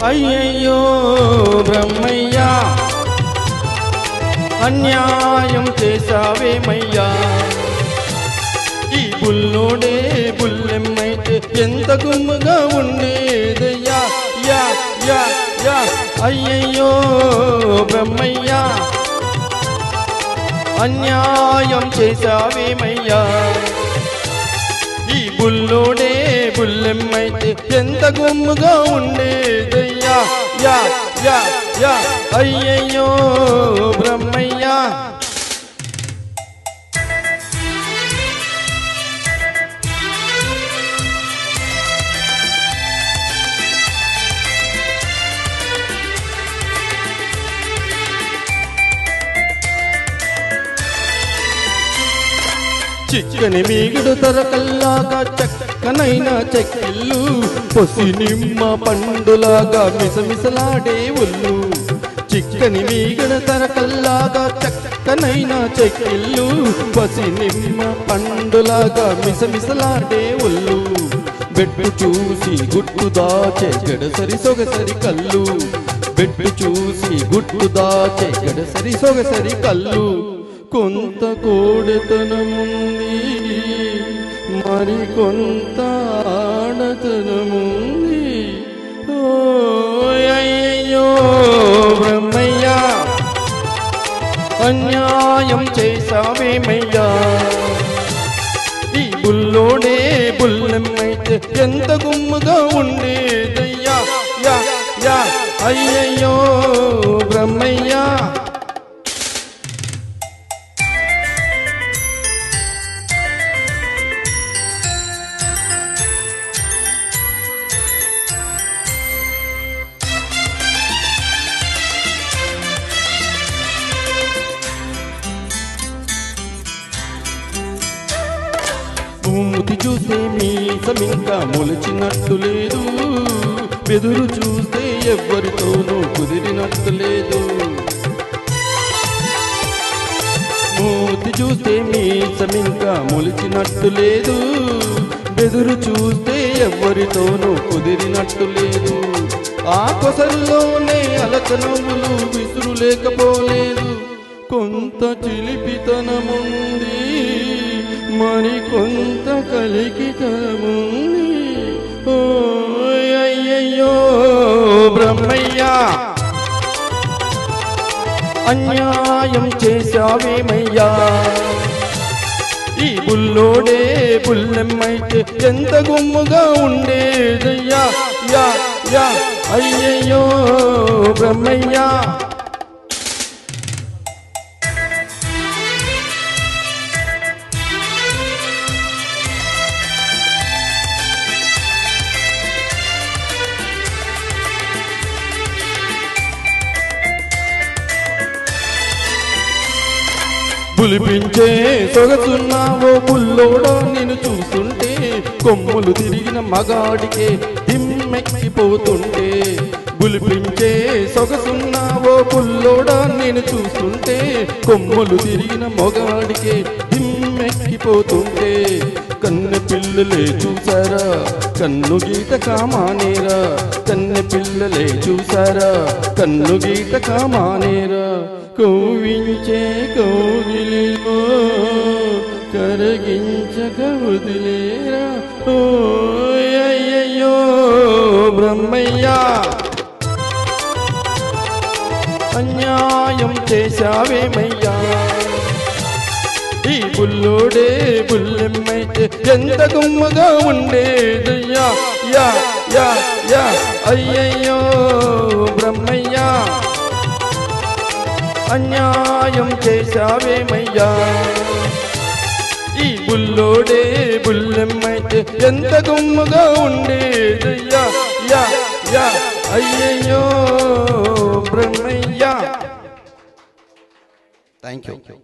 అయ్యయ్యో బ్రహ్మయ్యా అన్యాయం చేశావేమయ్యా ఈ బుల్లోడే బుల్లెమ్మైతే ఎంత గుమ్ముగా ఉండేదయ్యా యా యా యా అయ్యయ్యో బ్రహ్మయ్యా అన్యాయం చేశావేమయ్యా ఈ బుల్లోడే బుల్లెమ్మైతే ఎంత గుమ్ముగా ఉండేదయ్యా యా యా యా అయ్యయ్యో బ్రహ్మయ్యా చిక్కని మీగుడు తరకల్లాగా చక్కనైన చెక్కిళ్ళు పొసి నిమ్మ పండులాగా మిసమిసలాడే ఒళ్ళు చిక్కని మీగుడు తరకల్లాగా చక్కనైన చెక్కిళ్ళు పొసి నిమ్మ పండులాగా మిసమిసలాడే ఒళ్ళు బెట్టు చూసి గుట్టు దాచే గడసరి సొగసరి కళ్ళు బెట్టు చూసి గుట్టు దాచే గడసరి సొగసరి కళ్ళు కొంత కోడతనముంది మరి కొంత ఆడతనముంది ఓ అయ్యయ్యో బ్రహ్మయ్యా అన్యాయం చేశావేమయ్యా ఈ బుల్లోడే బుల్లెమ్మైతే ఎంత గుమ్ముగా ఉండేదయ్యా యా యా అయ్యయ్యో బ్రహ్మయ్యా భూముతి చూస్తే మీసమింకా మొలిచినట్టు లేదు బెదురు చూస్తే ఎవ్వరితోనూ కుదిరినట్టు లేదు మూతి చూస్తే మీసమింకా మొలిచినట్టు లేదు బెదురు చూస్తే ఎవ్వరితోనూ కుదిరినట్టు లేదు ఆ కొసల్లోనే అలక నవ్వులు విసురు లేకపోలేదు కొంత చిలిపితనముంది మరి కొంత కలికితనముంది ఓ అయ్యయ్యో బ్రహ్మయ్యా అన్యాయం చేశావేమయ్యా ఈ బుల్లోడే బుల్లెమ్మైతే ఎంత గుమ్ముగా ఉండేదయ్యా యా యా అయ్యయ్యో బ్రహ్మయ్యా పులిపించే సొగసున్నావో బుల్లోడో నిన్ను చూస్తుంటే కొమ్ములు తిరిగిన మగాడికే దిమ్మెక్కిపోతుంటే పులిపించే సొగసున్నావో బుల్లోడో నిన్ను చూస్తుంటే కొమ్ములు తిరిగిన మగాడికే దిమ్మెక్కిపోతుంటే కన్నె పిల్లలే చూసారా కన్ను గీత కామానేరా కన్నె పిల్లలే చూసారా కన్ను గీత కామానేరా కౌవించే కౌగిలిలో కరగించక వదిలేరా ఓ అయ్యయ్యో బ్రహ్మయ్యా అన్యాయం చేశావేమయ్యా ఈ బుల్లోడే బుల్లెమ్మైతే ఎంత గుమ్మగా ఉండేదయ్యా యా యా యా అయ్యయ్యో బ్రహ్మయ్యా అన్యాయం చేశావేమయ్యా ఈ బుల్లోడే బుల్లెమ్మైతే ఎంత గుమ్ముగా ఉండేదయ్యా యా యా అయ్యయ్యో బ్రహ్మయ్యా థ్యాంక్ యూ